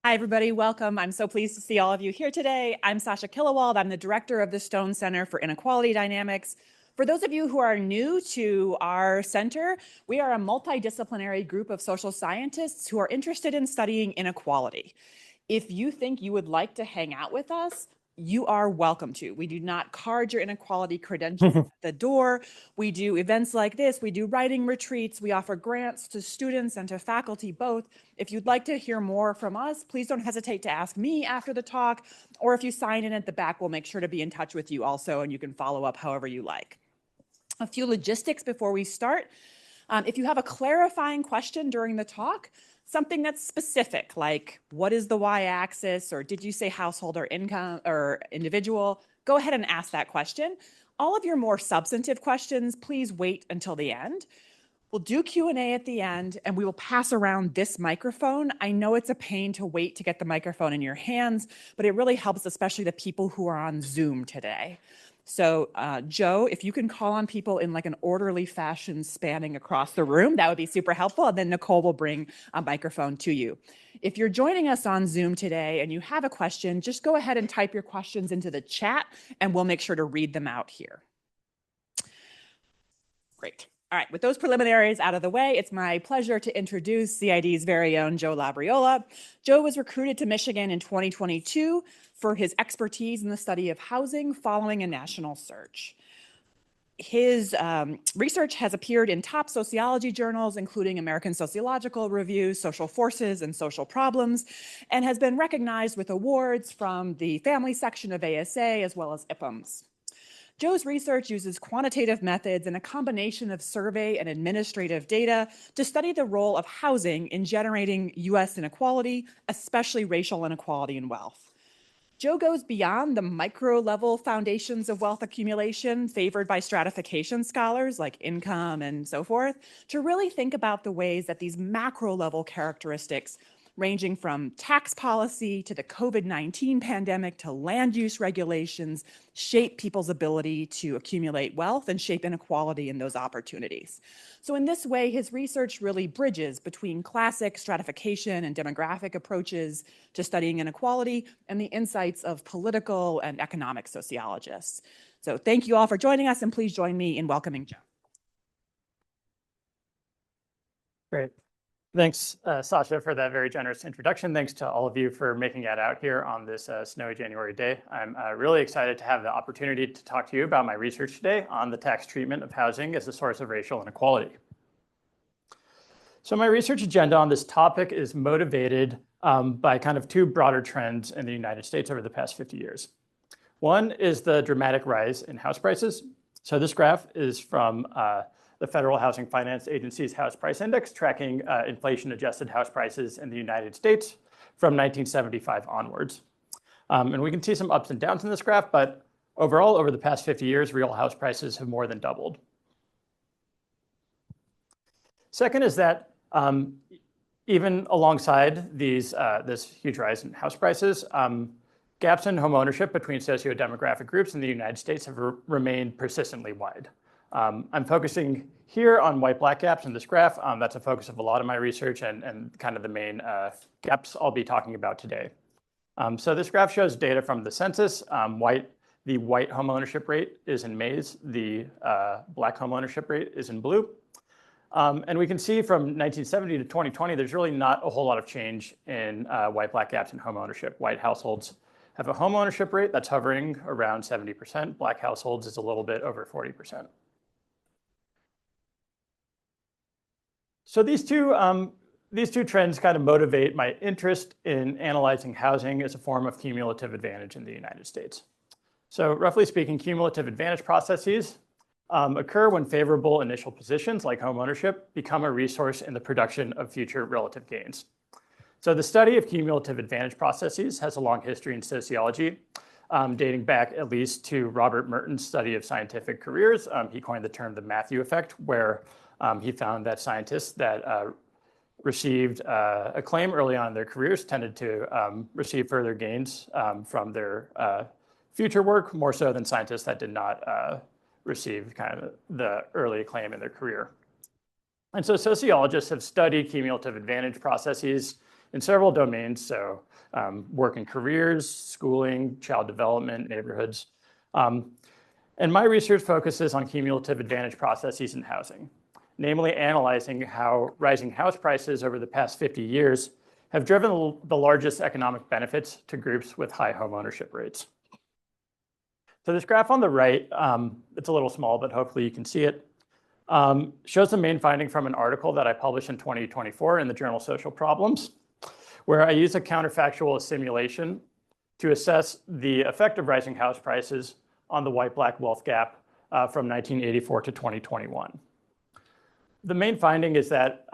Hi, everybody. Welcome. I'm so pleased to see all of you here today. I'm Sasha Killawald. I'm the director of the Stone Center for Inequality Dynamics. For those of you who are new to our center, we are a multidisciplinary group of social scientists who are interested in studying inequality. If you think you would like to hang out with us, you are welcome to. We do not card your inequality credentials at the door. We do events like this. We do writing retreats. We offer grants to students and to faculty both. If you'd like to hear more from us, please don't hesitate to ask me after the talk, or if you sign in at the back, we'll make sure to be in touch with you also, and you can follow up however you like. A few logistics before we start. If you have a clarifying question during the talk, something that's specific, like what is the y-axis, or did you say household or income or individual, go ahead and ask that question. All of your more substantive questions, please wait until the end. We'll do Q&A at the end, and we will pass around this microphone. I know it's a pain to wait to get the microphone in your hands, but it really helps, especially the people who are on Zoom today. So Joe, if you can call on people in like an orderly fashion spanning across the room, that would be super helpful. And then Nicole will bring a microphone to you. If you're joining us on Zoom today and you have a question, just go ahead and type your questions into the chat and we'll make sure to read them out here. Great. All right, with those preliminaries out of the way, it's my pleasure to introduce CID's very own Joe LaBriola. Joe was recruited to Michigan in 2022 for his expertise in the study of housing following a national search. His research has appeared in top sociology journals, including American Sociological Review, Social Forces, and Social Problems, and has been recognized with awards from the family section of ASA as well as IPUMS. Joe's research uses quantitative methods and a combination of survey and administrative data to study the role of housing in generating U.S. inequality, especially racial inequality and wealth. Joe goes beyond the micro-level foundations of wealth accumulation favored by stratification scholars like income and so forth, to really think about the ways that these macro-level characteristics ranging from tax policy to the COVID-19 pandemic to land use regulations, shape people's ability to accumulate wealth and shape inequality in those opportunities. So in this way, his research really bridges between classic stratification and demographic approaches to studying inequality and the insights of political and economic sociologists. So thank you all for joining us, and please join me in welcoming Joe. Great. Thanks, Sasha, for that very generous introduction. Thanks to all of you for making it out here on this snowy January day. I'm really excited to have the opportunity to talk to you about my research today on the tax treatment of housing as a source of racial inequality. So my research agenda on this topic is motivated by kind of two broader trends in the United States over the past 50 years. One is the dramatic rise in house prices. So this graph is from the Federal Housing Finance Agency's House Price Index, tracking inflation-adjusted house prices in the United States from 1975 onwards. And we can see some ups and downs in this graph, but overall, over the past 50 years, real house prices have more than doubled. Second is that even alongside this huge rise in house prices, gaps in homeownership between socio-demographic groups in the United States have remained persistently wide. I'm focusing here on white-black gaps in this graph. That's a focus of a lot of my research and kind of the main gaps I'll be talking about today. So this graph shows data from the census. The white homeownership rate is in maize. The black homeownership rate is in blue. And we can see from 1970 to 2020, there's really not a whole lot of change in white-black gaps in homeownership. White households have a homeownership rate that's hovering around 70%. Black households is a little bit over 40%. So these two trends kind of motivate my interest in analyzing housing as a form of cumulative advantage in the United States. So roughly speaking, cumulative advantage processes occur when favorable initial positions like homeownership become a resource in the production of future relative gains. So the study of cumulative advantage processes has a long history in sociology, dating back at least to Robert Merton's study of scientific careers. He coined the term the Matthew effect, where he found that scientists that received acclaim early on in their careers tended to receive further gains from their future work, more so than scientists that did not receive kind of the early acclaim in their career. And so sociologists have studied cumulative advantage processes in several domains, so work and careers, schooling, child development, neighborhoods. And my research focuses on cumulative advantage processes in housing, namely analyzing how rising house prices over the past 50 years have driven the largest economic benefits to groups with high home ownership rates. So this graph on the right, it's a little small, but hopefully you can see it, shows the main finding from an article that I published in 2024 in the journal Social Problems, where I use a counterfactual simulation to assess the effect of rising house prices on the white-black wealth gap from 1984 to 2021. The main finding is that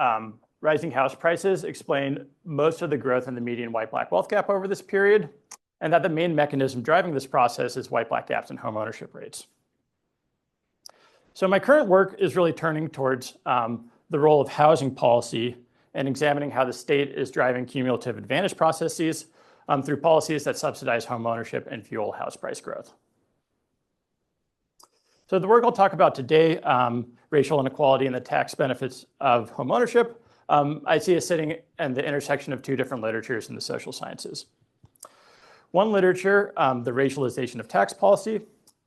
rising house prices explain most of the growth in the median white-black wealth gap over this period, and that the main mechanism driving this process is white-black gaps in home ownership rates. So my current work is really turning towards the role of housing policy and examining how the state is driving cumulative advantage processes through policies that subsidize home ownership and fuel house price growth. So the work I'll talk about today, racial inequality and the tax benefits of home ownership, I see as sitting at the intersection of two different literatures in the social sciences. One literature, the racialization of tax policy,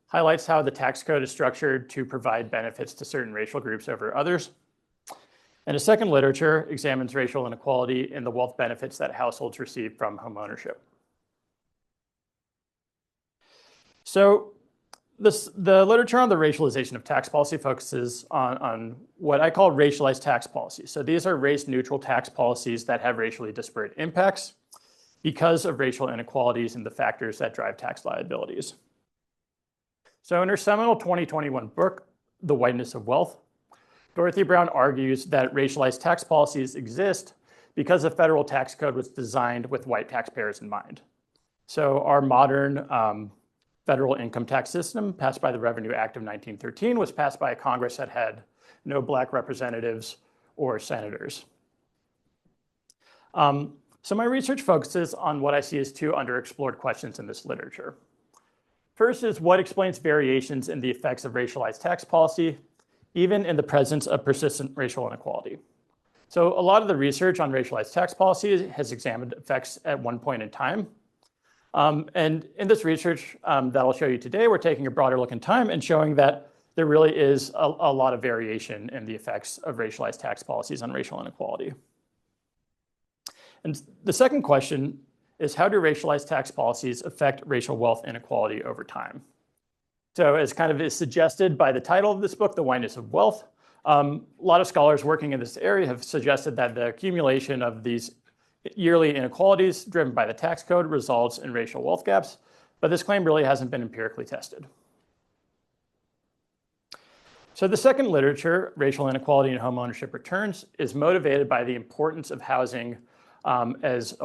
highlights how the tax code is structured to provide benefits to certain racial groups over others. And a second literature examines racial inequality in the wealth benefits that households receive from home ownership. So the literature on the racialization of tax policy focuses on what I call racialized tax policies. So these are race-neutral tax policies that have racially disparate impacts because of racial inequalities and the factors that drive tax liabilities. So in her seminal 2021 book, The Whiteness of Wealth, Dorothy Brown argues that racialized tax policies exist because the federal tax code was designed with white taxpayers in mind. So our modern federal income tax system, passed by the Revenue Act of 1913, was passed by a Congress that had no Black representatives or senators. So my research focuses on what I see as two underexplored questions in this literature. First is what explains variations in the effects of racialized tax policy, even in the presence of persistent racial inequality. So a lot of the research on racialized tax policy has examined effects at one point in time. And in this research that I'll show you today, we're taking a broader look in time and showing that there really is a lot of variation in the effects of racialized tax policies on racial inequality. And the second question is, how do racialized tax policies affect racial wealth inequality over time? So as kind of is suggested by the title of this book, The Whiteness of Wealth, a lot of scholars working in this area have suggested that the accumulation of these yearly inequalities driven by the tax code results in racial wealth gaps, but this claim really hasn't been empirically tested. So the second literature, Racial Inequality in Home Ownership Returns, is motivated by the importance of housing as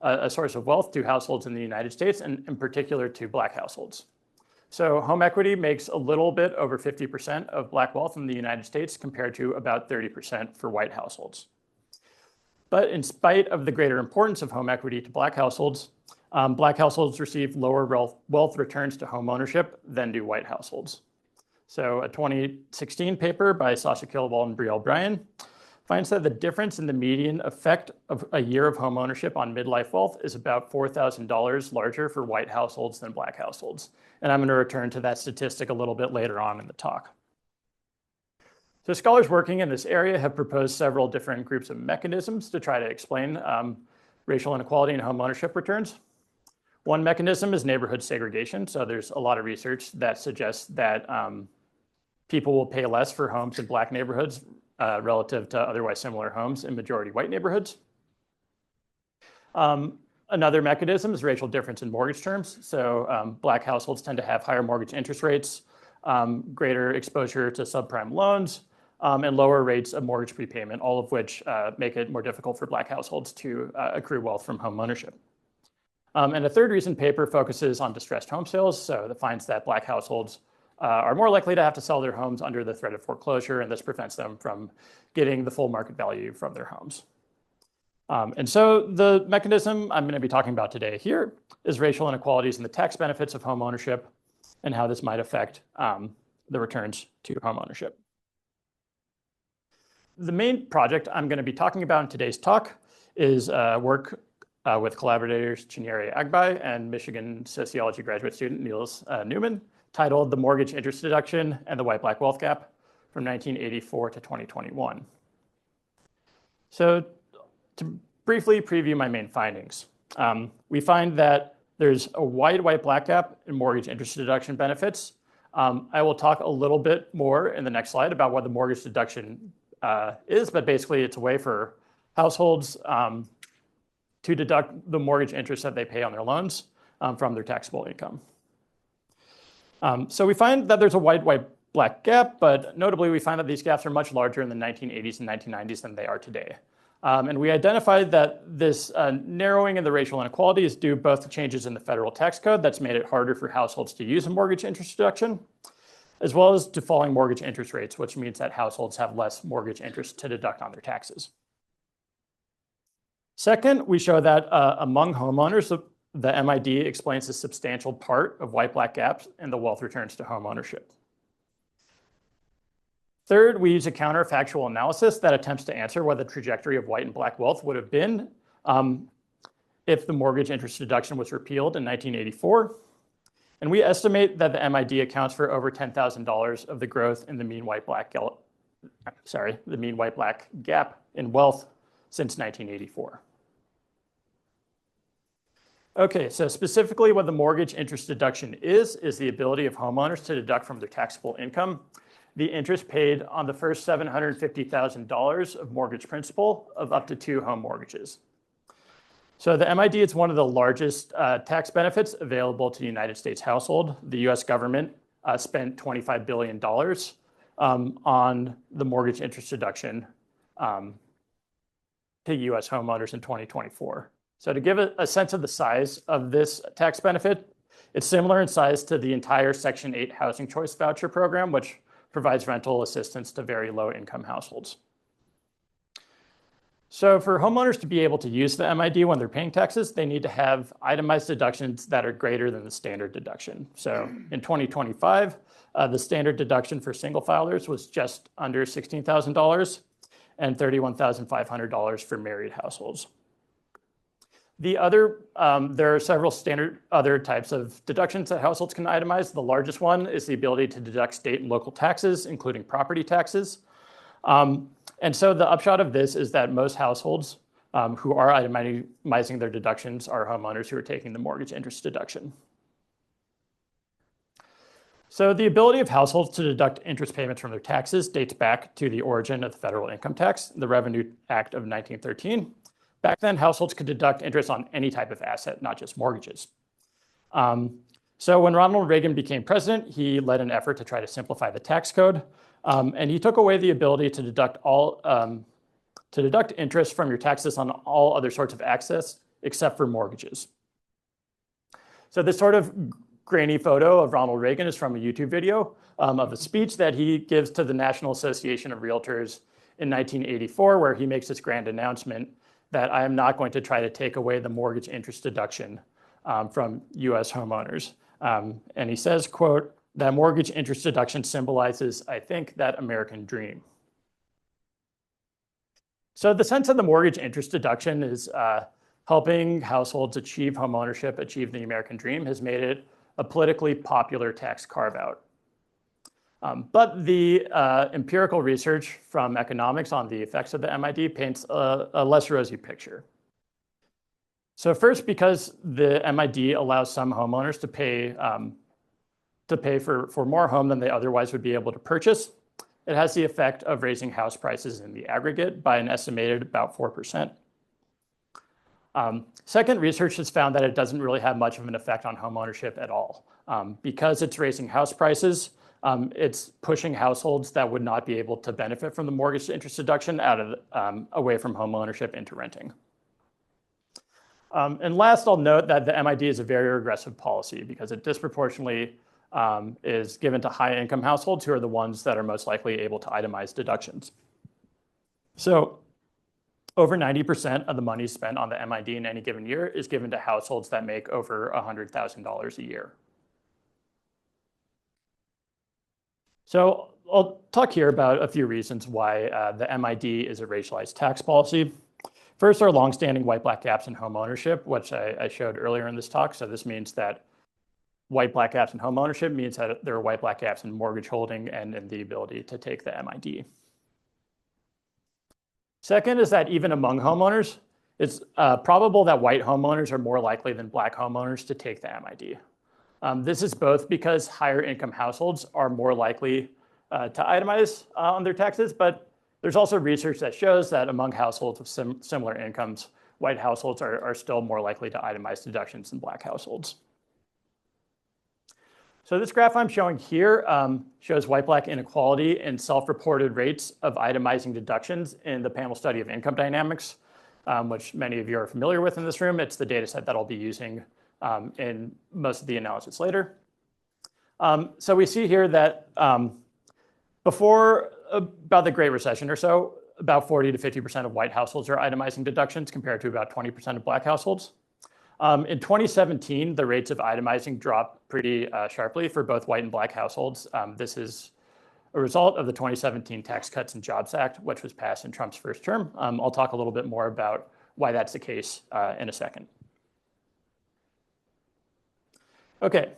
a source of wealth to households in the United States, and in particular to Black households. So home equity makes a little bit over 50% of Black wealth in the United States compared to about 30% for white households. But in spite of the greater importance of home equity to Black households receive lower wealth returns to home ownership than do white households. So a 2016 paper by Sasha Killawall and Brielle Bryan finds that the difference in the median effect of a year of home ownership on midlife wealth is about $4,000 larger for white households than Black households. And I'm going to return to that statistic a little bit later on in the talk. So scholars working in this area have proposed several different groups of mechanisms to try to explain racial inequality in home ownership returns. One mechanism is neighborhood segregation. So there's a lot of research that suggests that people will pay less for homes in Black neighborhoods relative to otherwise similar homes in majority white neighborhoods. Another mechanism is racial difference in mortgage terms. So Black households tend to have higher mortgage interest rates, greater exposure to subprime loans, and lower rates of mortgage prepayment, all of which make it more difficult for Black households to accrue wealth from home ownership. And a third recent paper focuses on distressed home sales. So it finds that Black households are more likely to have to sell their homes under the threat of foreclosure, and this prevents them from getting the full market value from their homes. And so the mechanism I'm going to be talking about today here is racial inequalities and the tax benefits of home ownership and how this might affect the returns to home ownership. The main project I'm going to be talking about in today's talk is work with collaborators Chinyere Agbai and Michigan sociology graduate student Niels Newman, titled The Mortgage Interest Deduction and the White-Black Wealth Gap from 1984 to 2021. So to briefly preview my main findings, we find that there's a wide white-black gap in mortgage interest deduction benefits. I will talk a little bit more in the next slide about what the mortgage deduction is, but basically it's a way for households to deduct the mortgage interest that they pay on their loans from their taxable income. So we find that there's a wide white-black gap, but notably we find that these gaps are much larger in the 1980s and 1990s than they are today. And we identified that this narrowing in the racial inequality is due both to changes in the federal tax code that's made it harder for households to use a mortgage interest deduction, as well as to falling mortgage interest rates, which means that households have less mortgage interest to deduct on their taxes. Second, we show that among homeowners, the MID explains a substantial part of white-black gaps in the wealth returns to homeownership. Third, we use a counterfactual analysis that attempts to answer what the trajectory of white and black wealth would have been if the mortgage interest deduction was repealed in 1984. And we estimate that the MID accounts for over $10,000 of the growth in the mean white-black gap in wealth since 1984. Okay, so specifically what the mortgage interest deduction is the ability of homeowners to deduct from their taxable income the interest paid on the first $750,000 of mortgage principal of up to 2 home mortgages. So the MID is one of the largest tax benefits available to the United States household. The US government spent $25 billion on the mortgage interest deduction to US homeowners in 2024. So to give a sense of the size of this tax benefit, it's similar in size to the entire Section 8 Housing Choice Voucher program, which provides rental assistance to very low income households. So for homeowners to be able to use the MID when they're paying taxes, they need to have itemized deductions that are greater than the standard deduction. So in 2025, the standard deduction for single filers was just under $16,000 and $31,500 for married households. There are several standard other types of deductions that households can itemize. The largest one is the ability to deduct state and local taxes, including property taxes. And so the upshot of this is that most households who are itemizing their deductions are homeowners who are taking the mortgage interest deduction. So the ability of households to deduct interest payments from their taxes dates back to the origin of the federal income tax, the Revenue Act of 1913. Back then, households could deduct interest on any type of asset, not just mortgages. So when Ronald Reagan became president, he led an effort to try to simplify the tax code, and he took away the ability to deduct interest from your taxes on all other sorts of assets except for mortgages. So this sort of grainy photo of Ronald Reagan is from a YouTube video of a speech that he gives to the National Association of Realtors in 1984, where he makes this grand announcement that I am not going to try to take away the mortgage interest deduction from US homeowners. And he says, quote, "That mortgage interest deduction symbolizes, I think, that American dream." So the sense of the mortgage interest deduction is helping households achieve homeownership, achieve the American dream, has made it a politically popular tax carve-out. But the empirical research from economics on the effects of the MID paints a less rosy picture. So first, because the MID allows some homeowners to pay for more home than they otherwise would be able to purchase, it has the effect of raising house prices in the aggregate by an estimated about 4%. Second, research has found that it doesn't really have much of an effect on homeownership at all. Because it's raising house prices, it's pushing households that would not be able to benefit from the mortgage interest deduction away from home ownership into renting. And last, I'll note that the MID is a very regressive policy because it disproportionately is given to high-income households who are the ones that are most likely able to itemize deductions. So over 90% of the money spent on the MID in any given year is given to households that make over $100,000 a year. So I'll talk here about a few reasons why the MID is a racialized tax policy. First are longstanding white-black gaps in home ownership, which I showed earlier in this talk. So this means that white-black gaps in home ownership means that there are white-black gaps in mortgage holding and in the ability to take the MID. Second is that even among homeowners, it's probable that white homeowners are more likely than black homeowners to take the MID. This is both because higher income households are more likely to itemize on their taxes, but there's also research that shows that among households with similar incomes, white households are still more likely to itemize deductions than black households. So this graph I'm showing here shows white-black inequality and self-reported rates of itemizing deductions in the panel study of income dynamics, which many of you are familiar with in this room. It's the data set that I'll be using in most of the analysis later. So we see here that before about the Great Recession or so, about 40 to 50% of white households are itemizing deductions compared to about 20% of black households. In 2017, the rates of itemizing dropped pretty sharply for both white and black households. This is a result of the 2017 Tax Cuts and Jobs Act, which was passed in Trump's first term. I'll talk a little bit more about why that's the case in a second. Okay,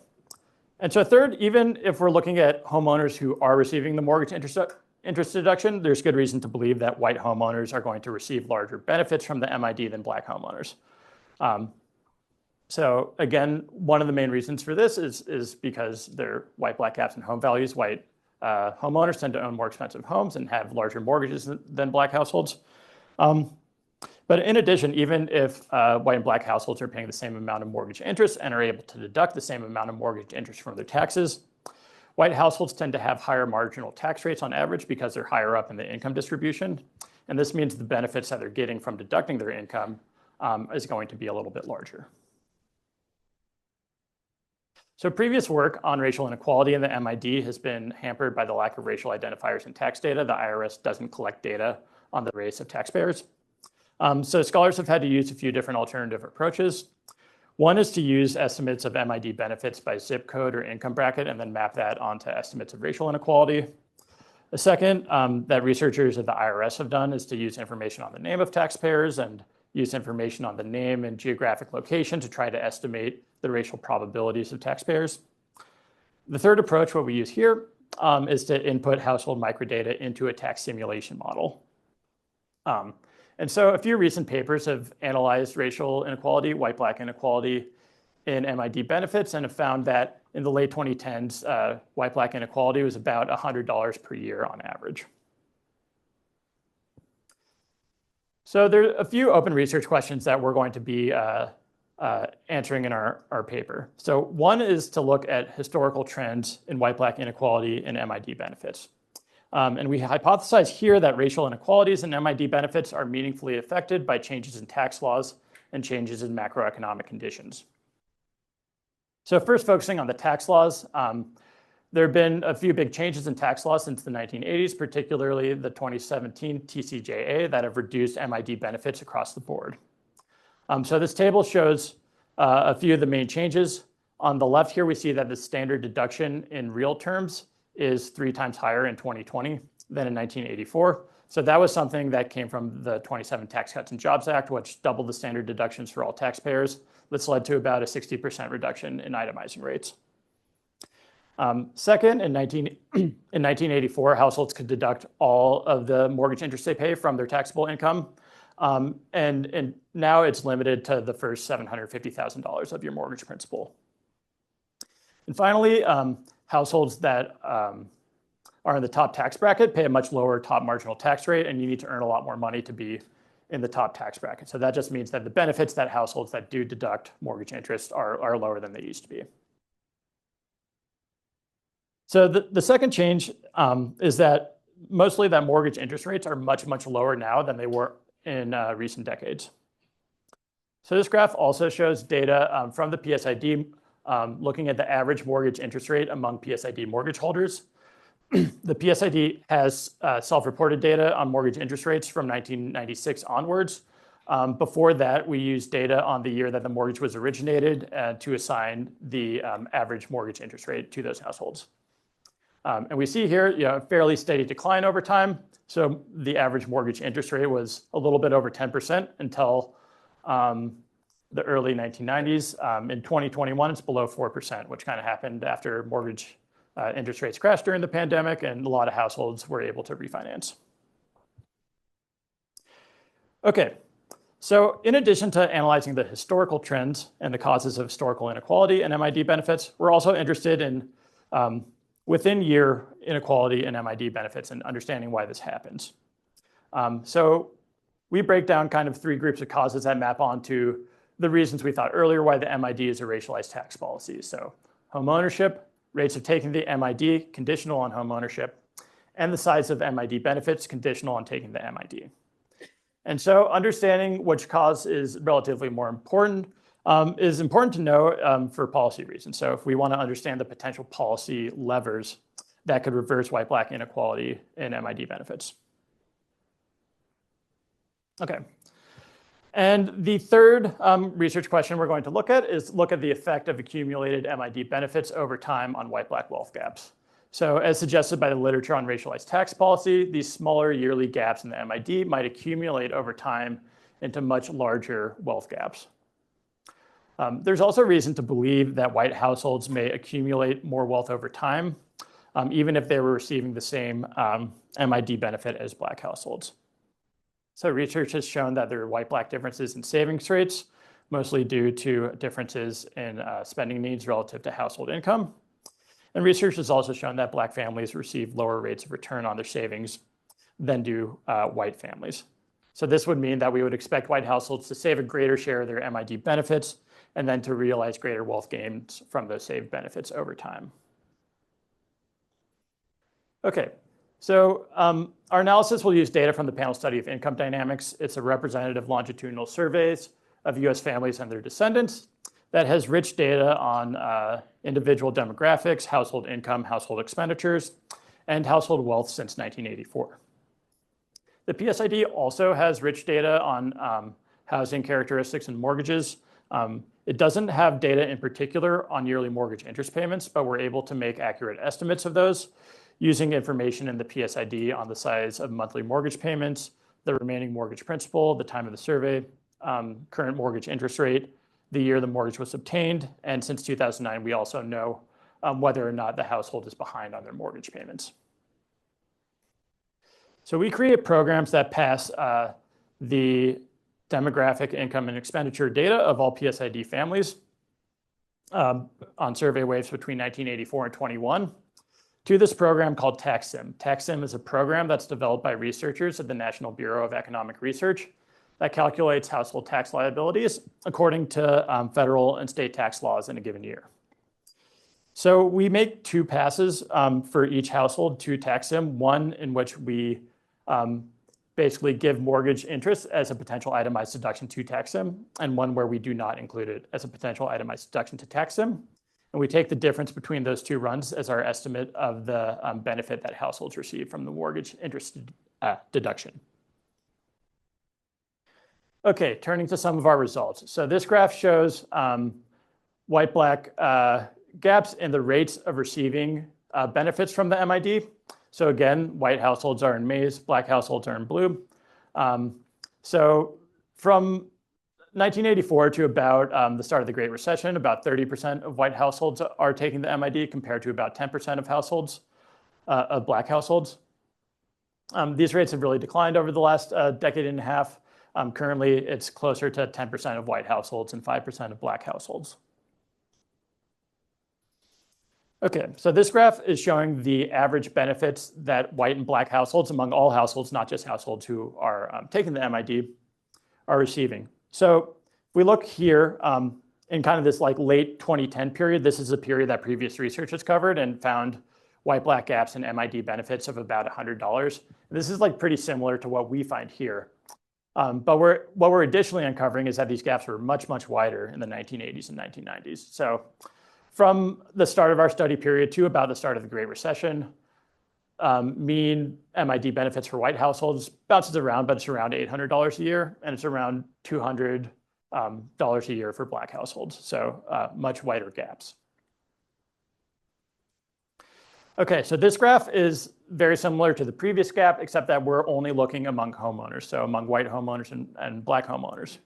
and so third, even if we're looking at homeowners who are receiving the mortgage interest deduction, there's good reason to believe that white homeowners are going to receive larger benefits from the MID than black homeowners. So again, one of the main reasons for this is because there are white-black gaps in home values. White homeowners tend to own more expensive homes and have larger mortgages than black households. But in addition, even if white and black households are paying the same amount of mortgage interest and are able to deduct the same amount of mortgage interest from their taxes, white households tend to have higher marginal tax rates on average because they're higher up in the income distribution. And this means the benefits that they're getting from deducting their income is going to be a little bit larger. So previous work on racial inequality in the MID has been hampered by the lack of racial identifiers in tax data. The IRS doesn't collect data on the race of taxpayers. So scholars have had to use a few different alternative approaches. One is to use estimates of MID benefits by zip code or income bracket and then map that onto estimates of racial inequality. The second that researchers at the IRS have done is to use information on the name of taxpayers and use information on the name and geographic location to try to estimate the racial probabilities of taxpayers. The third approach, what we use here, is to input household microdata into a tax simulation model. And so a few recent papers have analyzed racial inequality, white-black inequality in MID benefits and have found that in the late 2010s, white-black inequality was about $100 per year on average. So there are a few open research questions that we're going to be answering in our paper. So one is to look at historical trends in white-black inequality and MID benefits. And we hypothesize here that racial inequalities and MID benefits are meaningfully affected by changes in tax laws and changes in macroeconomic conditions. So first focusing on the tax laws, there have been a few big changes in tax law since the 1980s, particularly the 2017 TCJA that have reduced MID benefits across the board. So this table shows a few of the main changes. On the left here, we see that the standard deduction in real terms is 3 times higher in 2020 than in 1984. So that was something that came from the 27 Tax Cuts and Jobs Act, which doubled the standard deductions for all taxpayers. This led to about a 60% reduction in itemizing rates. Second, in 1984, households could deduct all of the mortgage interest they pay from their taxable income. And now it's limited to the first $750,000 of your mortgage principal. And finally, households that are in the top tax bracket pay a much lower top marginal tax rate, and you need to earn a lot more money to be in the top tax bracket. So that just means that the benefits that households that do deduct mortgage interest are lower than they used to be. So the second change is that mostly that mortgage interest rates are much, much lower now than they were in recent decades. So this graph also shows data from the PSID looking at the average mortgage interest rate among PSID mortgage holders. The PSID has self-reported data on mortgage interest rates from 1996 onwards. Before that, we used data on the year that the mortgage was originated to assign the average mortgage interest rate to those households. And we see here a fairly steady decline over time. So the average mortgage interest rate was a little bit over 10% until the early 1990s. In 2021, it's below 4%, which kind of happened after mortgage interest rates crashed during the pandemic, and a lot of households were able to refinance. Okay, so in addition to analyzing the historical trends and the causes of historical inequality and MID benefits, we're also interested in within-year inequality and MID benefits and understanding why this happens. So we break down kind of three groups of causes that map onto the reasons we thought earlier why the MID is a racialized tax policy. So home ownership, rates of taking the MID conditional on home ownership, and the size of MID benefits conditional on taking the MID. And so understanding which cause is relatively more important is important to know for policy reasons. So if we want to understand the potential policy levers that could reverse white-black inequality in MID benefits. Okay. And the third research question we're going to look at is look at the effect of accumulated MID benefits over time on white-black wealth gaps. So as suggested by the literature on racialized tax policy, these smaller yearly gaps in the MID might accumulate over time into much larger wealth gaps. There's also reason to believe that white households may accumulate more wealth over time, even if they were receiving the same MID benefit as black households. So research has shown that there are white-black differences in savings rates, mostly due to differences in spending needs relative to household income. And research has also shown that black families receive lower rates of return on their savings than do white families. So this would mean that we would expect white households to save a greater share of their MID benefits and then to realize greater wealth gains from those saved benefits over time. Okay, so our analysis will use data from the panel study of income dynamics. It's a representative longitudinal surveys of US families and their descendants that has rich data on individual demographics, household income, household expenditures, and household wealth since 1984. The PSID also has rich data on housing characteristics and mortgages. It doesn't have data in particular on yearly mortgage interest payments, but we're able to make accurate estimates of those using information in the PSID on the size of monthly mortgage payments, the remaining mortgage principal, the time of the survey, current mortgage interest rate, the year the mortgage was obtained, and since 2009, we also know whether or not the household is behind on their mortgage payments. So we create programs that pass the demographic, income, and expenditure data of all PSID families on survey waves between 1984 and 21 to this program called TaxSim. TaxSim is a program that's developed by researchers at the National Bureau of Economic Research that calculates household tax liabilities according to federal and state tax laws in a given year. So we make two passes for each household to TaxSim, one in which we basically give mortgage interest as a potential itemized deduction to TaxSim, and one where we do not include it as a potential itemized deduction to TaxSim. And we take the difference between those two runs as our estimate of the benefit that households receive from the mortgage interest deduction. Okay, turning to some of our results. So this graph shows white-black gaps in the rates of receiving benefits from the MID. So again, white households are in maize, black households are in blue. So from 1984 to about the start of the Great Recession, about 30% of white households are taking the MID compared to about 10% of households, of black households. These rates have really declined over the last decade and a half. Currently, it's closer to 10% of white households and 5% of black households. Okay, so this graph is showing the average benefits that white and black households, among all households, not just households who are taking the MID, are receiving. So if we look here in kind of this like late 2010 period, this is a period that previous research has covered and found white-black gaps in MID benefits of about $100. This is like pretty similar to what we find here. But what we're additionally uncovering is that these gaps were much, much wider in the 1980s and 1990s. So from the start of our study period to about the start of the Great Recession, mean MID benefits for white households bounces around, but it's around $800 a year, and it's around $200 a year for black households. So much wider gaps. Okay, so this graph is very similar to the previous gap, except that we're only looking among homeowners, so among white homeowners and black homeowners.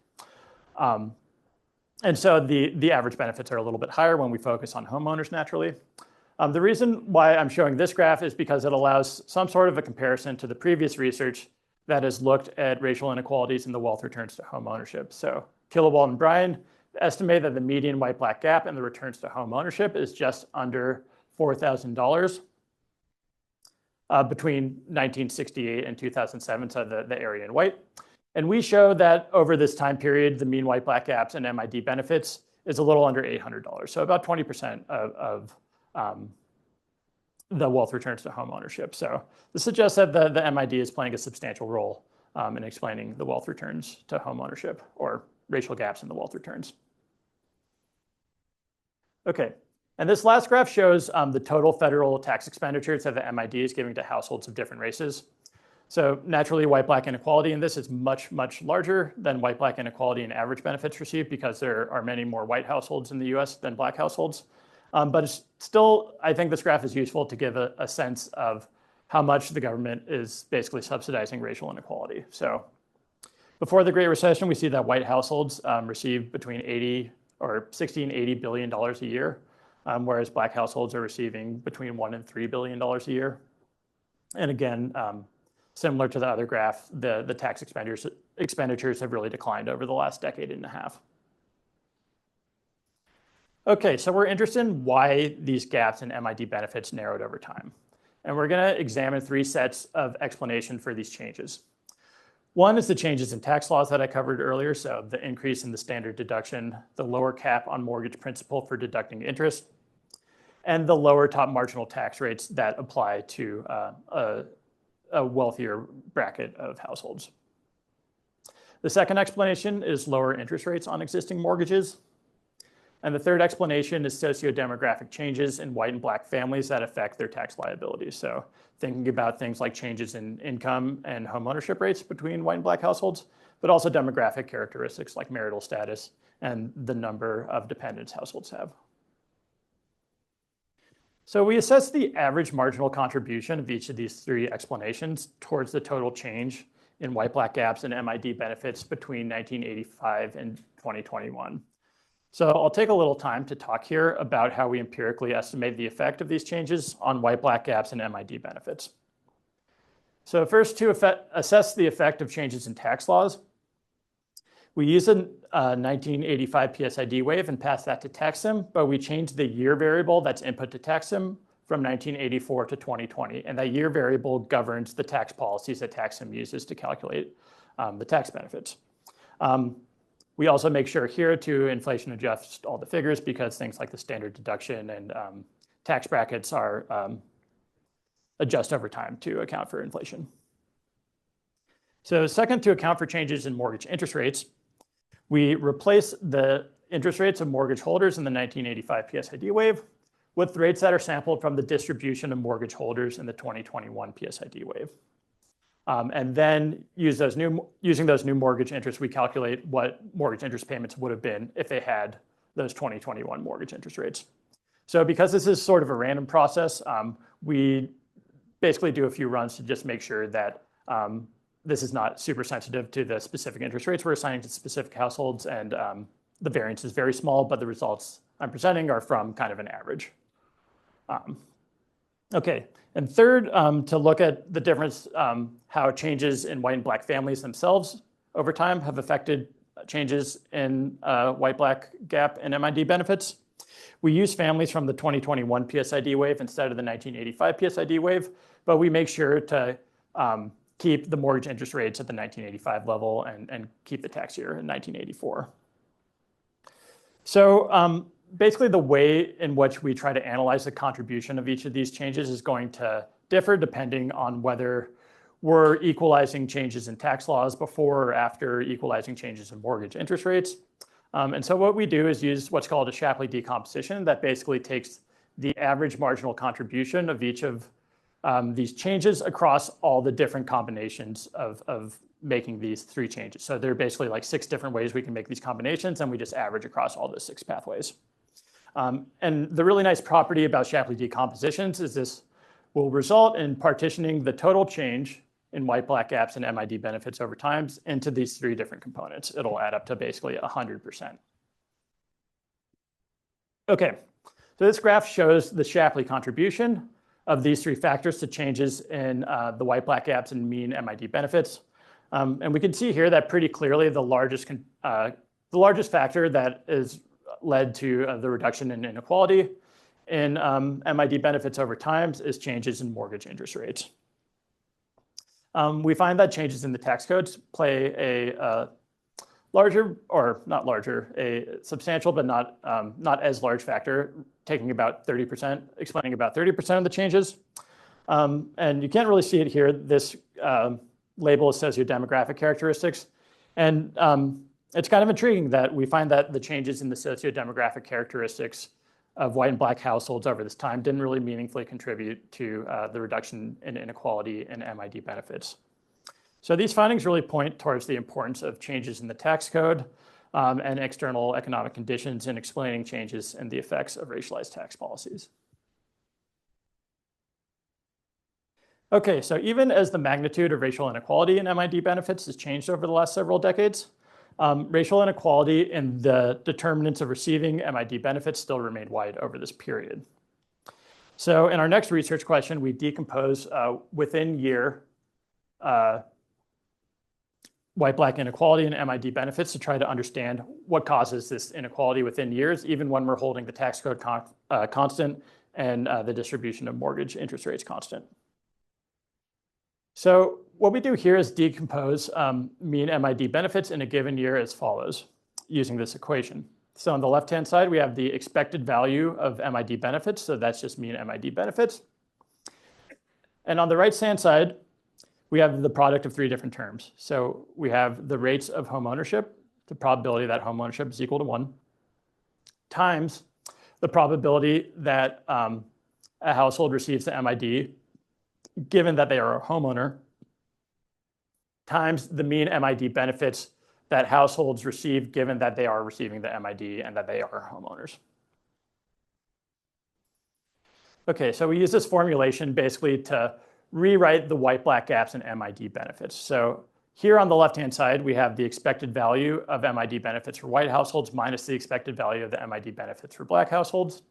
And so the average benefits are a little bit higher when we focus on homeowners naturally. The reason why I'm showing this graph is because it allows some sort of a comparison to the previous research that has looked at racial inequalities in the wealth returns to home ownership. So Killawall and Bryan estimate that the median white-black gap in the returns to home ownership is just under $4,000 between 1968 and 2007, so the area in white. And we show that over this time period, the mean white-black gaps and MID benefits is a little under $800, so about 20% of the wealth returns to home ownership. So this suggests that the MID is playing a substantial role in explaining the wealth returns to home ownership or racial gaps in the wealth returns. Okay, and this last graph shows the total federal tax expenditures that the MID is giving to households of different races. So naturally, white-black inequality in this is much, much larger than white-black inequality in average benefits received because there are many more white households in the US than black households. But it's still, I think this graph is useful to give a sense of how much the government is basically subsidizing racial inequality. So before the Great Recession, we see that white households receive between 60 and $80 billion a year, whereas black households are receiving between $1 and $3 billion a year. And again, similar to the other graph, the tax expenditures have really declined over the last decade and a half. Okay, so we're interested in why these gaps in MID benefits narrowed over time. And we're going to examine three sets of explanation for these changes. One is the changes in tax laws that I covered earlier, so the increase in the standard deduction, the lower cap on mortgage principal for deducting interest, and the lower top marginal tax rates that apply to a wealthier bracket of households. The second explanation is lower interest rates on existing mortgages. And the third explanation is sociodemographic changes in white and black families that affect their tax liabilities. So thinking about things like changes in income and home ownership rates between white and black households, but also demographic characteristics like marital status and the number of dependents households have. So we assess the average marginal contribution of each of these three explanations towards the total change in white-black gaps and MID benefits between 1985 and 2021. So I'll take a little time to talk here about how we empirically estimate the effect of these changes on white-black gaps and MID benefits. So first, to assess the effect of changes in tax laws, we use a 1985 PSID wave and pass that to TaxSim, but we change the year variable that's input to TaxSim from 1984 to 2020. And that year variable governs the tax policies that TaxSim uses to calculate the tax benefits. We also make sure here to inflation adjust all the figures because things like the standard deduction and tax brackets are adjust over time to account for inflation. So second, to account for changes in mortgage interest rates, we replace the interest rates of mortgage holders in the 1985 PSID wave with rates that are sampled from the distribution of mortgage holders in the 2021 PSID wave. And then using those new mortgage interests, we calculate what mortgage interest payments would have been if they had those 2021 mortgage interest rates. So because this is sort of a random process, we basically do a few runs to just make sure that this is not super sensitive to the specific interest rates we're assigning to specific households, and the variance is very small, but the results I'm presenting are from kind of an average. Okay, and third, to look at the difference, how changes in white and black families themselves over time have affected changes in white-black gap and MID benefits. We use families from the 2021 PSID wave instead of the 1985 PSID wave, but we make sure to keep the mortgage interest rates at the 1985 level and keep the tax year in 1984. So basically the way in which we try to analyze the contribution of each of these changes is going to differ depending on whether we're equalizing changes in tax laws before or after equalizing changes in mortgage interest rates. And so what we do is use what's called a Shapley decomposition that basically takes the average marginal contribution of each of these changes across all the different combinations of making these three changes. So there are basically like 6 different ways we can make these combinations, and we just average across all those 6 pathways. And the really nice property about Shapley decompositions is this will result in partitioning the total change in white-black gaps and MID benefits over time into these three different components. It'll add up to basically 100%. Okay, so this graph shows the Shapley contribution of these three factors to changes in the white-black gaps and mean MID benefits. And we can see here that pretty clearly the largest factor that is led to the reduction in inequality in MID benefits over time is changes in mortgage interest rates. We find that changes in the tax codes play a larger, or not larger, a substantial but not as large factor, taking about 30%, explaining about 30% of the changes. And you can't really see it here. This label is sociodemographic characteristics. And it's kind of intriguing that we find that the changes in the sociodemographic characteristics of white and black households over this time didn't really meaningfully contribute to the reduction in inequality in MID benefits. So these findings really point towards the importance of changes in the tax code and external economic conditions in explaining changes in the effects of racialized tax policies. Okay, so even as the magnitude of racial inequality in MID benefits has changed over the last several decades, racial inequality in the determinants of receiving MID benefits still remained wide over this period. So in our next research question, we decompose within year white-black inequality and MID benefits to try to understand what causes this inequality within years, even when we're holding the tax code constant and the distribution of mortgage interest rates constant. So what we do here is decompose mean MID benefits in a given year as follows, using this equation. So on the left-hand side, we have the expected value of MID benefits. So that's just mean MID benefits. And on the right-hand side, we have the product of three different terms. So we have the rates of home ownership, the probability that home ownership is equal to 1, times the probability that a household receives the MID given that they are a homeowner, times the mean MID benefits that households receive given that they are receiving the MID and that they are homeowners. Okay, so we use this formulation basically to rewrite the white-black gaps in MID benefits. So here on the left-hand side, we have the expected value of MID benefits for white households minus the expected value of the MID benefits for black households.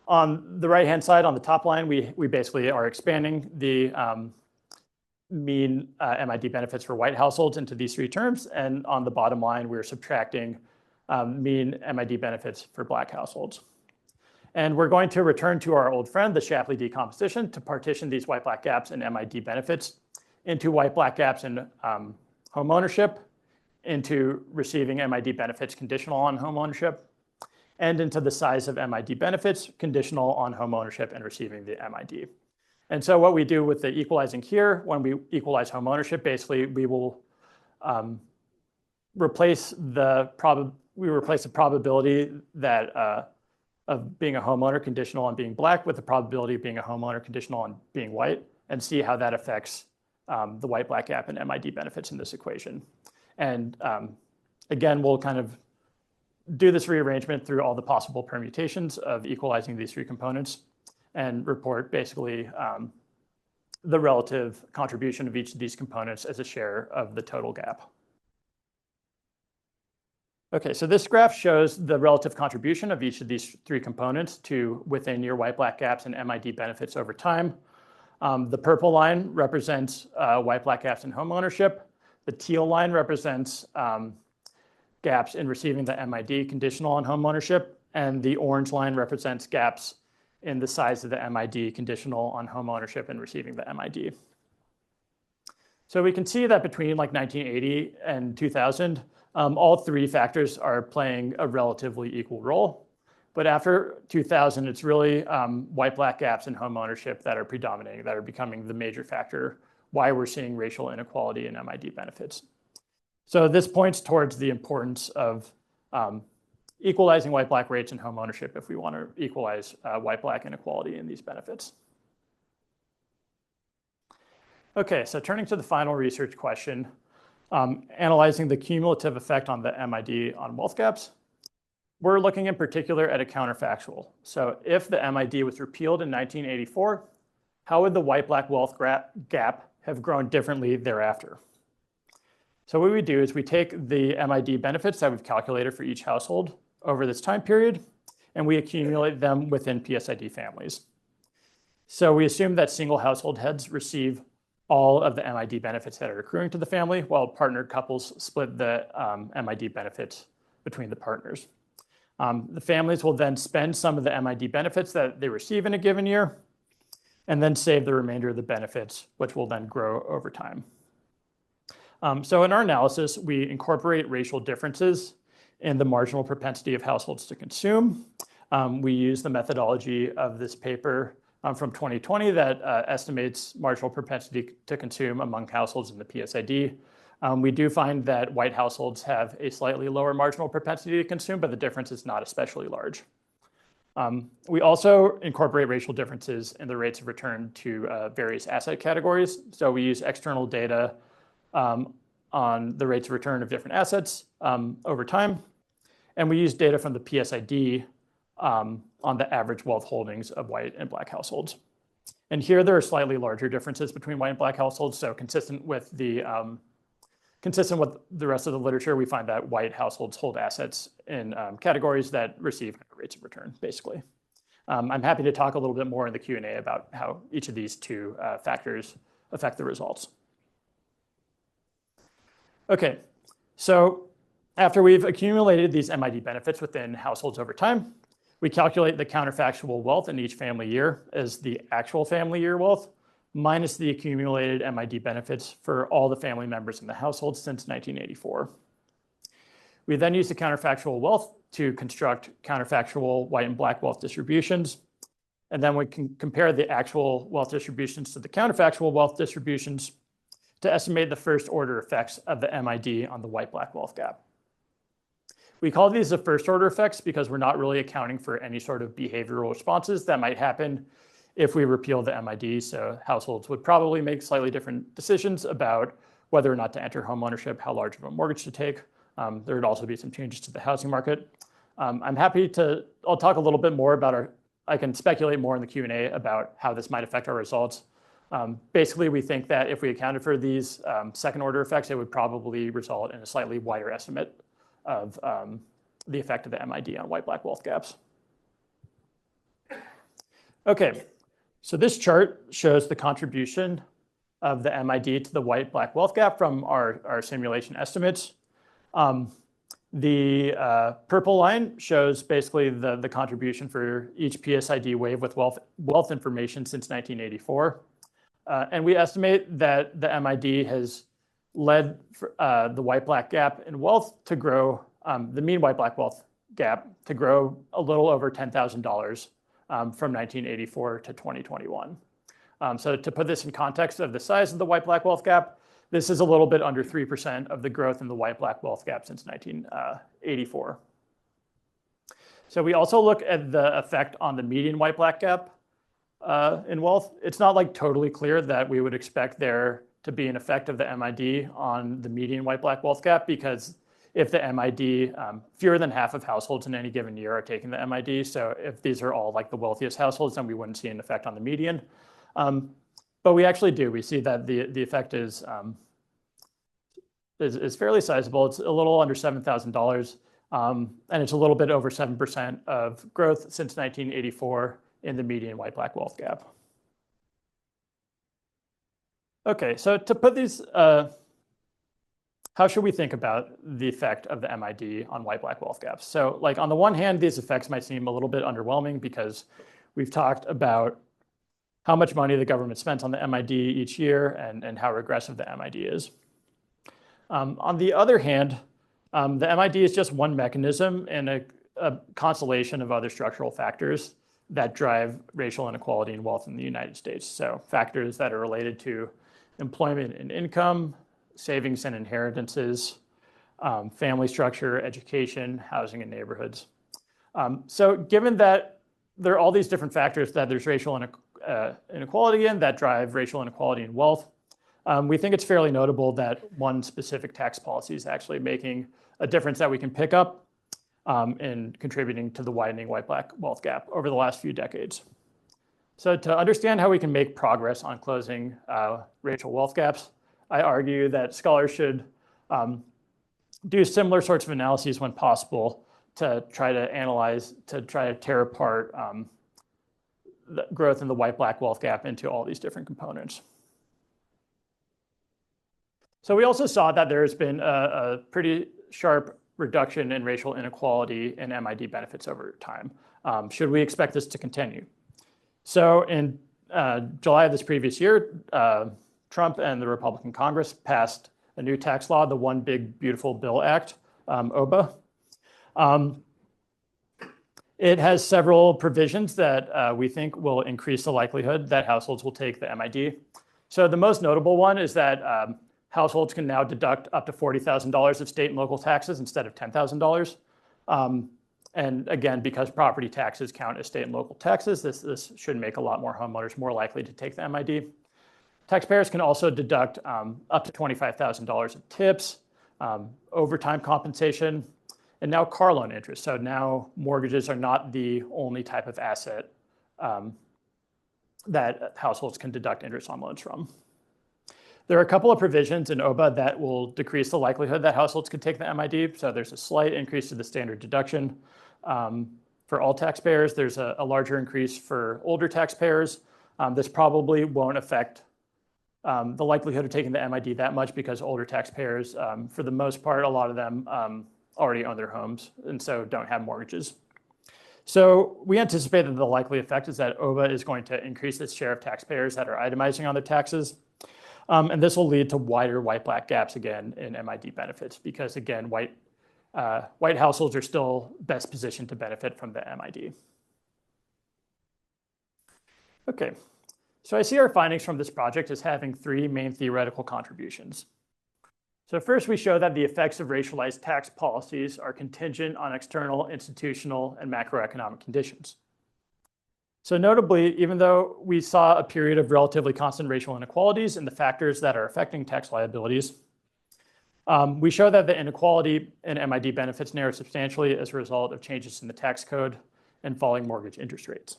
On the right-hand side, on the top line, we basically are expanding the mean MID benefits for white households into these three terms. And on the bottom line, we're subtracting mean MID benefits for black households. And we're going to return to our old friend, the Shapley decomposition, to partition these white-black gaps in MID benefits into white-black gaps in home ownership, into receiving MID benefits conditional on home ownership, and into the size of MID benefits conditional on home ownership and receiving the MID. And so what we do with the equalizing here, when we equalize home ownership, basically we will replace the probability that of being a homeowner conditional on being black with the probability of being a homeowner conditional on being white, and see how that affects the white-black gap and MID benefits in this equation. And again, we'll kind of do this rearrangement through all the possible permutations of equalizing these three components and report basically the relative contribution of each of these components as a share of the total gap. Okay, so this graph shows the relative contribution of each of these three components to within year white-black gaps and MID benefits over time. The purple line represents white-black gaps in home ownership. The teal line represents gaps in receiving the MID conditional on home ownership. And the orange line represents gaps in the size of the MID conditional on home ownership and receiving the MID. So we can see that between like 1980 and 2000, all three factors are playing a relatively equal role. But after 2000, it's really white-black gaps in home ownership that are predominating, that are becoming the major factor why we're seeing racial inequality in MID benefits. So this points towards the importance of equalizing white-black rates in home ownership if we want to equalize white-black inequality in these benefits. Okay, so turning to the final research question, analyzing the cumulative effect on the MID on wealth gaps, we're looking in particular at a counterfactual. So if the MID was repealed in 1984, how would the white-black wealth gap have grown differently thereafter? So what we do is we take the MID benefits that we've calculated for each household over this time period, and we accumulate them within PSID families. So we assume that single household heads receive all of the MID benefits that are accruing to the family, while partnered couples split the MID benefits between the partners. The families will then spend some of the MID benefits that they receive in a given year, and then save the remainder of the benefits, which will then grow over time. So in our analysis, we incorporate racial differences in the marginal propensity of households to consume. We use the methodology of this paper from 2020 that estimates marginal propensity to consume among households in the PSID. We do find that white households have a slightly lower marginal propensity to consume, but the difference is not especially large. We also incorporate racial differences in the rates of return to various asset categories. So we use external data on the rates of return of different assets over time. And we use data from the PSID on the average wealth holdings of white and black households. And here there are slightly larger differences between white and black households. So consistent with the rest of the literature, we find that white households hold assets in categories that receive rates of return, basically. I'm happy to talk a little bit more in the Q&A about how each of these two factors affect the results. Okay, so after we've accumulated these MID benefits within households over time, we calculate the counterfactual wealth in each family year as the actual family year wealth minus the accumulated MID benefits for all the family members in the household since 1984. We then use the counterfactual wealth to construct counterfactual white and black wealth distributions. And then we can compare the actual wealth distributions to the counterfactual wealth distributions to estimate the first order effects of the MID on the white-black wealth gap. We call these the first order effects because we're not really accounting for any sort of behavioral responses that might happen if we repeal the MID. So households would probably make slightly different decisions about whether or not to enter homeownership, how large of a mortgage to take. There would also be some changes to the housing market. I'm happy to, I'll talk a little bit more about I can speculate more in the Q&A about how this might affect our results. Basically, we think that if we accounted for these second order effects, it would probably result in a slightly wider estimate of the effect of the MID on white-black wealth gaps. Okay, so this chart shows the contribution of the MID to the white-black wealth gap from our simulation estimates. The purple line shows basically the contribution for each PSID wave with wealth information since 1984. And we estimate that the MID has led the white-black gap in wealth to grow, the mean white-black wealth gap to grow a little over $10,000 from 1984 to 2021. So to put this in context of the size of the white-black wealth gap, this is a little bit under 3% of the growth in the white-black wealth gap since 1984. So we also look at the effect on the median white-black gap in wealth. It's not like totally clear that we would expect there to be an effect of the MID on the median white-black wealth gap, because if the MID, fewer than half of households in any given year are taking the MID. So if these are all like the wealthiest households, then we wouldn't see an effect on the median. But we actually do. We see that the effect is fairly sizable. It's a little under $7,000, and it's a little bit over 7% of growth since 1984 in the median white-black wealth gap. Okay, so to put these, how should we think about the effect of the MID on white-black wealth gaps? So like on the one hand, these effects might seem a little bit underwhelming because we've talked about how much money the government spends on the MID each year and how regressive the MID is. On the other hand, the MID is just one mechanism in a constellation of other structural factors that drive racial inequality and wealth in the United States. So factors that are related to employment and income, savings and inheritances, family structure, education, housing, and neighborhoods. So given that there are all these different factors that there's racial inequality in that drive racial inequality and wealth, we think it's fairly notable that one specific tax policy is actually making a difference that we can pick up in contributing to the widening white-black wealth gap over the last few decades. So to understand how we can make progress on closing racial wealth gaps, I argue that scholars should do similar sorts of analyses when possible to try to tear apart the growth in the white-black wealth gap into all these different components. So we also saw that there has been a pretty sharp reduction in racial inequality in MID benefits over time. Should we expect this to continue? So in July of this previous year, Trump and the Republican Congress passed a new tax law, the One Big Beautiful Bill Act, OBA. It has several provisions that we think will increase the likelihood that households will take the MID. So the most notable one is that households can now deduct up to $40,000 of state and local taxes instead of $10,000. And again, because property taxes count as state and local taxes, this should make a lot more homeowners more likely to take the MID. Taxpayers can also deduct up to $25,000 of tips, overtime compensation, and now car loan interest. So now mortgages are not the only type of asset that households can deduct interest on loans from. There are a couple of provisions in OBA that will decrease the likelihood that households could take the MID. So there's a slight increase to the standard deduction for all taxpayers. There's a larger increase for older taxpayers. This probably won't affect the likelihood of taking the MID that much because older taxpayers, for the most part, a lot of them already own their homes and so don't have mortgages. So we anticipate that the likely effect is that OBA is going to increase its share of taxpayers that are itemizing on their taxes. And this will lead to wider white-black gaps again in MID benefits because, again, white households are still best positioned to benefit from the MID. Okay, so I see our findings from this project as having three main theoretical contributions. So first, we show that the effects of racialized tax policies are contingent on external, institutional, and macroeconomic conditions. So notably, even though we saw a period of relatively constant racial inequalities in the factors that are affecting tax liabilities, we show that the inequality in MID benefits narrowed substantially as a result of changes in the tax code and falling mortgage interest rates.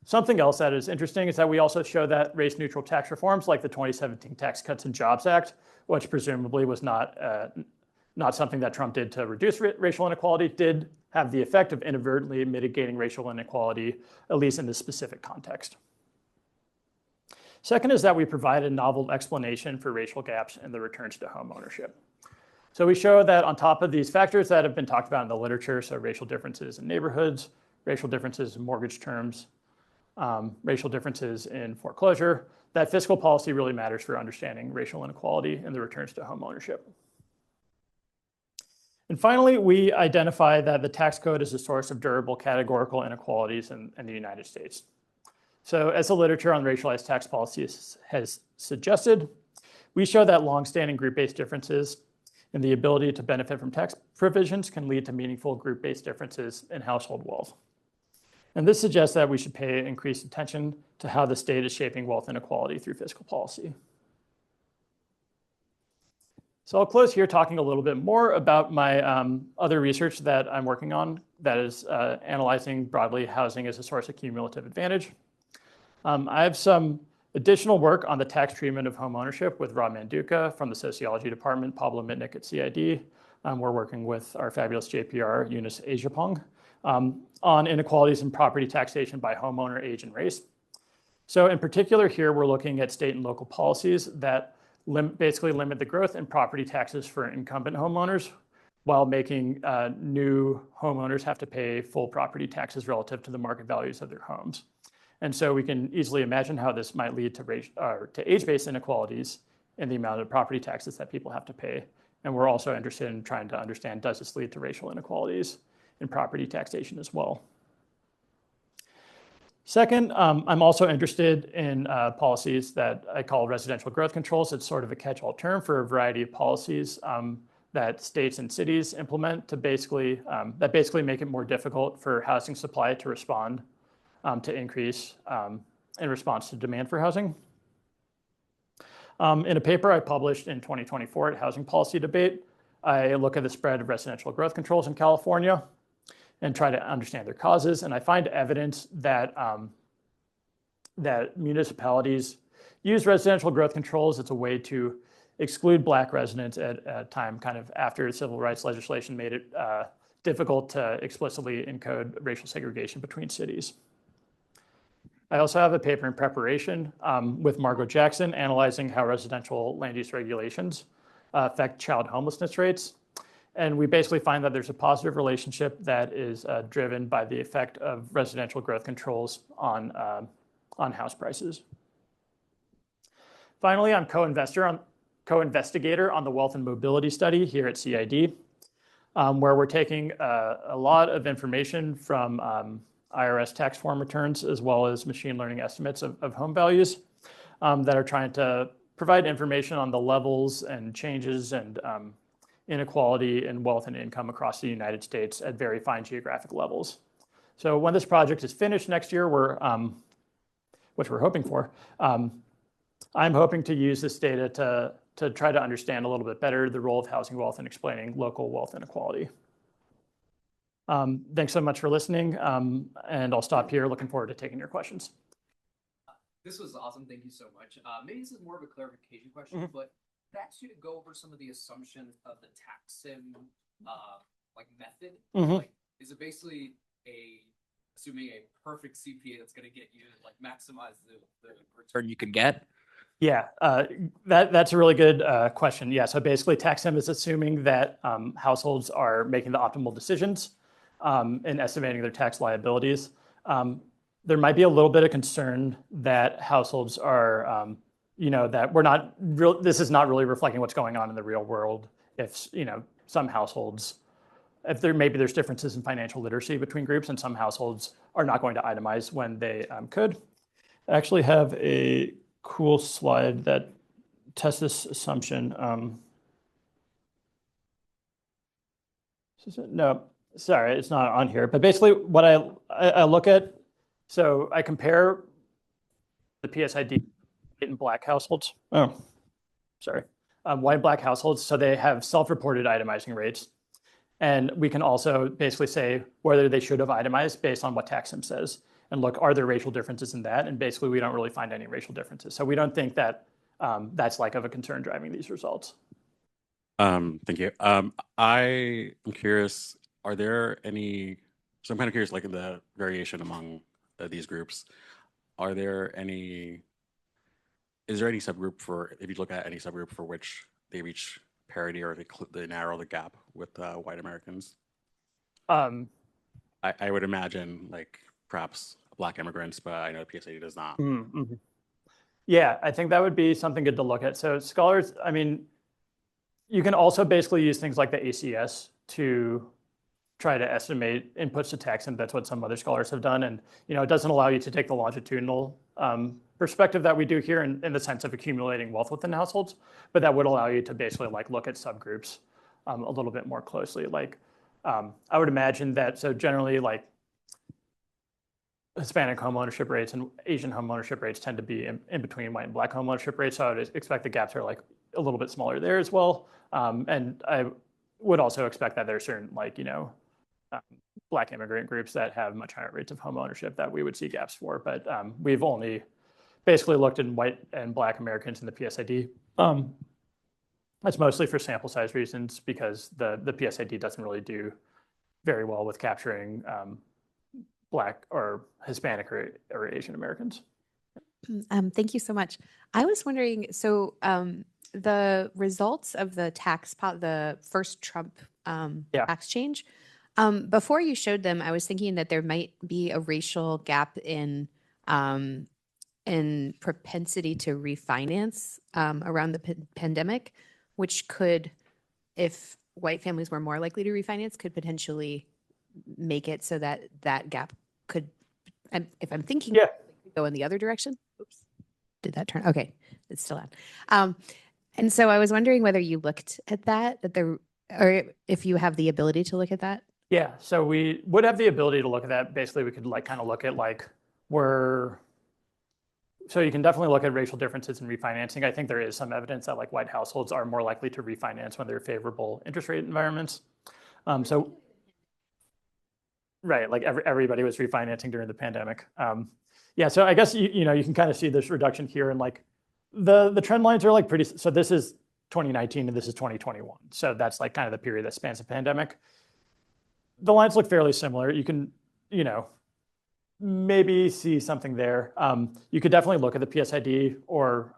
Something else that is interesting is that we also show that race-neutral tax reforms like the 2017 Tax Cuts and Jobs Act, which presumably was not something that Trump did to reduce racial inequality, did have the effect of inadvertently mitigating racial inequality, at least in this specific context. Second is that we provide a novel explanation for racial gaps in the returns to home ownership. So we show that on top of these factors that have been talked about in the literature, so racial differences in neighborhoods, racial differences in mortgage terms, racial differences in foreclosure, that fiscal policy really matters for understanding racial inequality and the returns to home ownership. And finally, we identify that the tax code is a source of durable categorical inequalities in the United States. So as the literature on racialized tax policies has suggested, we show that longstanding group-based differences in the ability to benefit from tax provisions can lead to meaningful group-based differences in household wealth. And this suggests that we should pay increased attention to how the state is shaping wealth inequality through fiscal policy. So I'll close here talking a little bit more about my other research that I'm working on that is analyzing broadly housing as a source of cumulative advantage. I have some additional work on the tax treatment of home ownership with Rob Manduka from the Sociology Department, Pablo Mitnick at CID. We're working with our fabulous JPR, Eunice Ajapong, on inequalities in property taxation by homeowner age and race. So in particular here, we're looking at state and local policies that basically limit the growth in property taxes for incumbent homeowners while making new homeowners have to pay full property taxes relative to the market values of their homes. And so we can easily imagine how this might lead to age-based inequalities in the amount of property taxes that people have to pay. And we're also interested in trying to understand, does this lead to racial inequalities in property taxation as well? Second, I'm also interested in policies that I call residential growth controls. It's sort of a catch-all term for a variety of policies that states and cities implement to basically make it more difficult for housing supply to respond to increase in response to demand for housing. In a paper I published in 2024 at Housing Policy Debate, I look at the spread of residential growth controls in California. and try to understand their causes. And I find evidence that, that municipalities use residential growth controls as a way to exclude Black residents at a time kind of after civil rights legislation made it difficult to explicitly encode racial segregation between cities. I also have a paper in preparation with Margot Jackson analyzing how residential land use regulations affect child homelessness rates. And we basically find that there's a positive relationship that is driven by the effect of residential growth controls on house prices. Finally, I'm co-investigator on the wealth and mobility study here at CID, where we're taking a lot of information from IRS tax form returns, as well as machine learning estimates of home values that are trying to provide information on the levels and changes and inequality in wealth and income across the United States at very fine geographic levels. So when this project is finished next year, which we're hoping for, I'm hoping to use this data to try to understand a little bit better the role of housing wealth in explaining local wealth inequality. Thanks so much for listening, and I'll stop here. Looking forward to taking your questions. This was awesome. Thank you so much. Maybe this is more of a clarification question, but I'd ask you to go over some of the assumptions of the tax sim method. Like, is it basically assuming a perfect CPA that's going to get you to maximize the return you could get? Yeah, that's a really good question. Yeah, so basically tax sim is assuming that households are making the optimal decisions in estimating their tax liabilities. There might be a little bit of concern that households are, that this is not really reflecting what's going on in the real world. If, some households, maybe there's differences in financial literacy between groups, and some households are not going to itemize when they could. I actually have a cool slide that tests this assumption. No, sorry, it's not on here. But basically what I look at, so I compare the PSID in Black households. Oh, sorry. White and Black households, so they have self-reported itemizing rates. And we can also basically say whether they should have itemized based on what tax sim says. And look, are there racial differences in that? And basically, we don't really find any racial differences. So we don't think that that's of a concern driving these results. Thank you. I am curious, are there any, so I'm kind of curious, in the variation among these groups, is there any subgroup if you look at any subgroup for which they reach parity or they narrow the gap with white Americans? I would imagine perhaps Black immigrants, but I know PSAD does not. Yeah, I think that would be something good to look at. So scholars, you can also basically use things like the ACS to try to estimate inputs to tax, and that's what some other scholars have done. And it doesn't allow you to take the longitudinal perspective that we do here in the sense of accumulating wealth within households, but that would allow you to basically look at subgroups a little bit more closely. I would imagine that, so generally Hispanic home ownership rates and Asian home ownership rates tend to be in between white and Black home ownership rates. So I would expect the gaps are a little bit smaller there as well. And I would also expect that there are certain Black immigrant groups that have much higher rates of home ownership that we would see gaps for. But we've only basically looked in white and Black Americans in the PSID. That's mostly for sample size reasons because the PSID doesn't really do very well with capturing Black or Hispanic or Asian Americans. Thank you so much. I was wondering, so the results of the first Trump tax change, before you showed them, I was thinking that there might be a racial gap in propensity to refinance around the pandemic, which could, if white families were more likely to refinance, could potentially make it so that that gap could, if I'm thinking, go in the other direction. Oops, did that turn? Okay, it's still on. And so I was wondering whether you looked at that, or if you have the ability to look at that. Yeah, so we would have the ability to look at that. Basically, we could kind of look at so you can definitely look at racial differences in refinancing. I think there is some evidence that white households are more likely to refinance when they're favorable interest rate environments. So right, like everybody was refinancing during the pandemic. Yeah, so I guess you know, you can kind of see this reduction here, and like the trend lines are like pretty. So this is 2019 and this is 2021. So that's like kind of the period that spans the pandemic. The lines look fairly similar. You can, you know, maybe see something there. You could definitely look at the PSID, or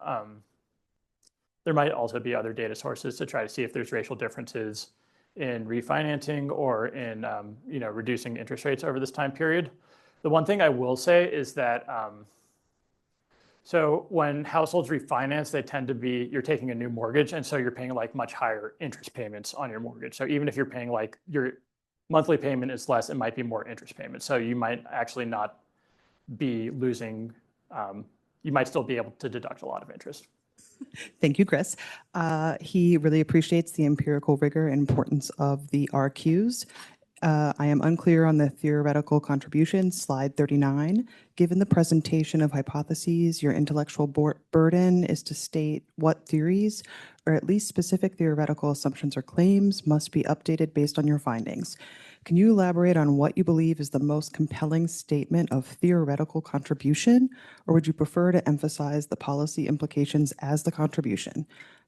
there might also be other data sources to try to see if there's racial differences in refinancing or in you know, reducing interest rates over this time period. The one thing I will say is that so when households refinance, they tend to be, you're taking a new mortgage, and so you're paying like much higher interest payments on your mortgage. So even if you're paying like your monthly payment is less, it might be more interest payments. So you might actually not be losing, you might still be able to deduct a lot of interest. Thank you, Chris. He really appreciates the empirical rigor and importance of the RQs. I am unclear on the theoretical contribution, slide 39. Given the presentation of hypotheses, your intellectual burden is to state what theories, or at least specific theoretical assumptions or claims, must be updated based on your findings. Can you elaborate on what you believe is the most compelling statement of theoretical contribution, or would you prefer to emphasize the policy implications as the contribution?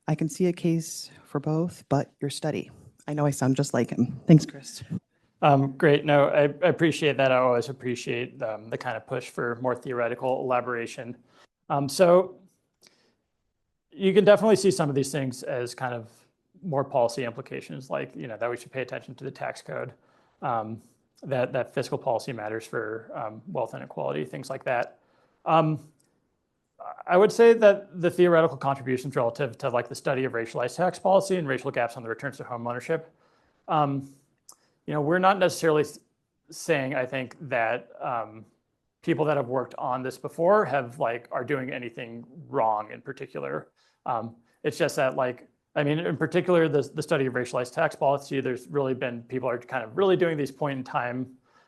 I can see a case for both, but your study. I know I sound just like him. Thanks, Chris. Great. No, I appreciate that. I always appreciate the kind of push for more theoretical elaboration. So you can definitely see some of these things as kind of more policy implications, like, you know, that we should pay attention to the tax code, that fiscal policy matters for wealth inequality, things like that. I would say that the theoretical contributions relative to like the study of racialized tax policy and racial gaps on the returns to home ownership, you know, we're not necessarily saying, I think, that people that have worked on this before are doing anything wrong in particular. It's just that, like, I mean, in particular, the study of racialized tax policy, there's really been, people are kind of really doing these point in time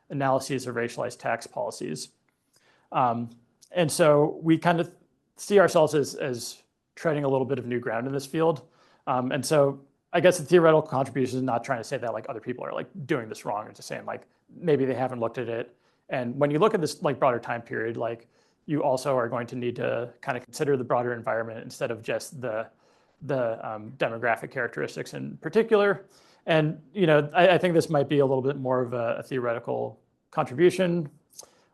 analyses of racialized tax policies. And so we kind of see ourselves as treading a little bit of new ground in this field. And so I guess the theoretical contribution is not trying to say that like other people are like doing this wrong, or just saying like maybe they haven't looked at it. And when you look at this like broader time period, like you also are going to need to kind of consider the broader environment instead of just the demographic characteristics in particular. And you know, I think this might be a little bit more of a theoretical contribution,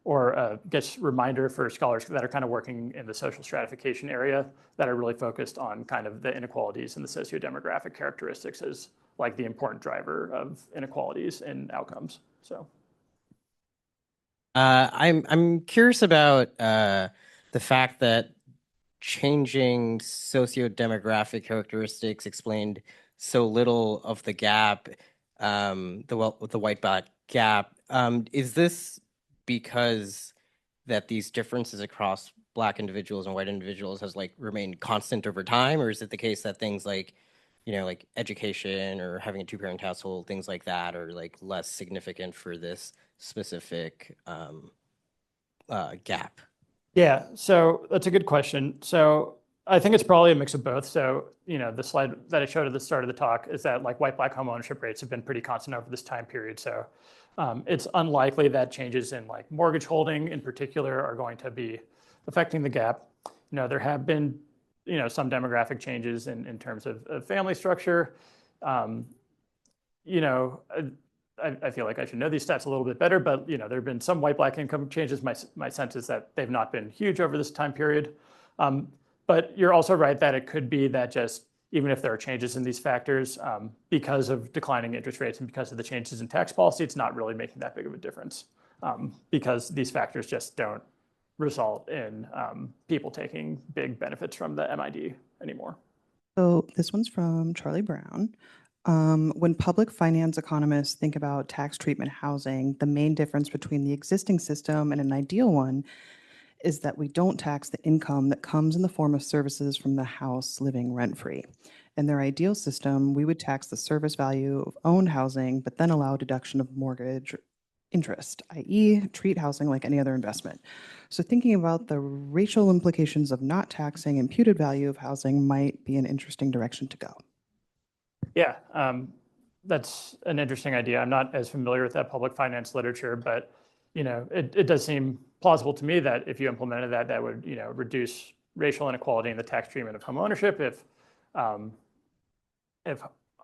or a reminder for scholars that are kind of working in the social stratification area, that are really focused on kind of the inequalities and the socio-demographic characteristics as like the important driver of inequalities and outcomes. So I'm curious about the fact that changing socio-demographic characteristics explained so little of the gap, the white-black gap. Is this because that these differences across Black individuals and white individuals has like remained constant over time, or is it the case that things like, you know, like education or having a two-parent household, things like that, are like less significant for this specific gap? yeah, so that's a good question. So I think it's probably a mix of both. So, you know, the slide that I showed at the start of the talk is that like white-black home ownership rates have been pretty constant over this time period. So it's unlikely that changes in like mortgage holding in particular are going to be affecting the gap. You know, there have been, you know, some demographic changes in terms of family structure. You know, I feel like I should know these stats a little bit better, but you know, there have been some white-black income changes. My sense is that they've not been huge over this time period. But you're also right that it could be that just even if there are changes in these factors, because of declining interest rates and because of the changes in tax policy, it's not really making that big of a difference, because these factors just don't result in people taking big benefits from the MID anymore. So this one's from Charlie Brown. When public finance economists think about tax treatment housing, the main difference between the existing system and an ideal one is that we don't tax the income that comes in the form of services from the house living rent-free. In their ideal system, we would tax the service value of owned housing, but then allow deduction of mortgage interest, i.e. treat housing like any other investment. So thinking about the racial implications of not taxing imputed value of housing might be an interesting direction to go. Yeah, that's an interesting idea. I'm not as familiar with that public finance literature, but it does seem plausible to me that if you implemented that, that would reduce racial inequality in the tax treatment of home ownership if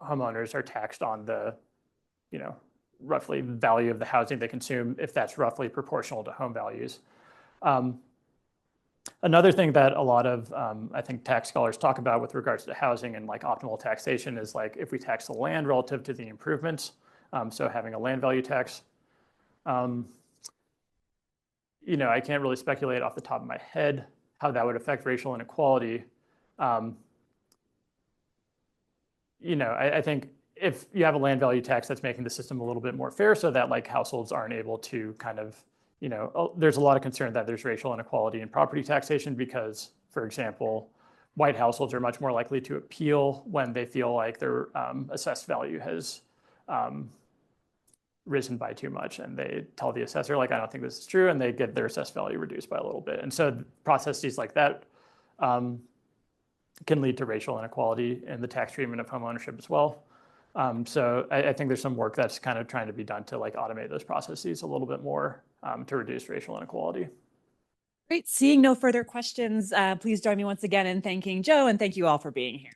homeowners are taxed on the roughly value of the housing they consume, if that's roughly proportional to home values. Another thing that a lot of, I think, tax scholars talk about with regards to housing and like optimal taxation is like if we tax the land relative to the improvements, so having a land value tax. I can't really speculate off the top of my head how that would affect racial inequality. I think if you have a land value tax, that's making the system a little bit more fair so that like households aren't able to kind of, there's a lot of concern that there's racial inequality in property taxation because, for example, white households are much more likely to appeal when they feel like their assessed value has risen by too much, and they tell the assessor, like, I don't think this is true, and they get their assessed value reduced by a little bit. And so processes like that can lead to racial inequality in the tax treatment of home ownership as well. So I think there's some work that's kind of trying to be done to like automate those processes a little bit more to reduce racial inequality. Great. Seeing no further questions, please join me once again in thanking Joe, and thank you all for being here.